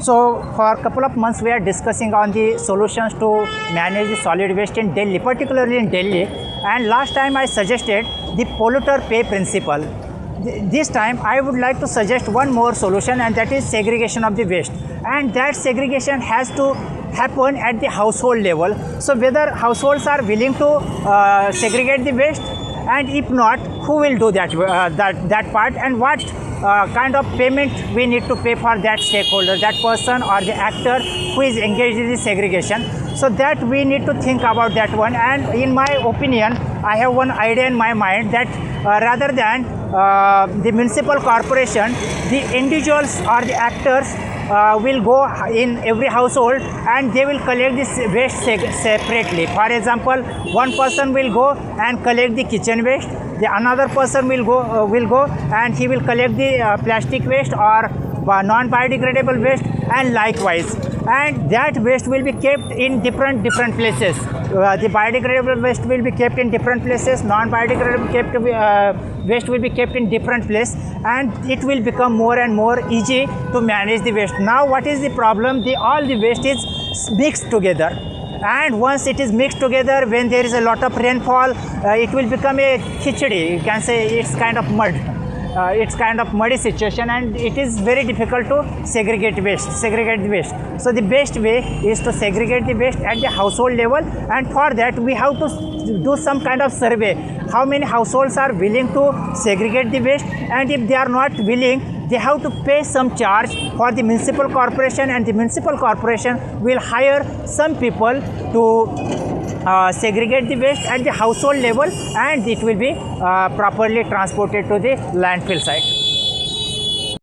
So for a couple of months we are discussing on the solutions to manage the solid waste in Delhi, particularly in Delhi. And last time I suggested the polluter pay principle. This time I would like to suggest one more solution, and that is segregation of the waste. And that segregation has to happen at the household level. So whether households are willing to segregate the waste, and if not, who will do that part, and what kind of payment we need to pay for that stakeholder, that person or the actor who is engaged in the segregation. So that we need to think about that one. And in my opinion, I have one idea in my mind that rather than the municipal corporation, the individuals or the actors will go in every household and they will collect this waste separately. For example, one person will go and collect the kitchen waste, the another person will go and he will collect the plastic waste or non-biodegradable waste, and likewise. And that waste will be kept in different places. The biodegradable waste will be kept in different places, non-biodegradable waste will be kept in different place, and it will become more and more easy to manage the waste. Now what is the problem? All the waste is mixed together, and once it is mixed together, when there is a lot of rainfall, it will become a khichdi. You can say it's kind of mud. It's kind of muddy situation, and it is very difficult to segregate the waste. So the best way is to segregate the waste at the household level, and for that we have to do some kind of survey. How many households are willing to segregate the waste, and if they are not willing, they have to pay some charge for the municipal corporation, and the municipal corporation will hire some people to segregate the waste at the household level, and it will be properly transported to the landfill site.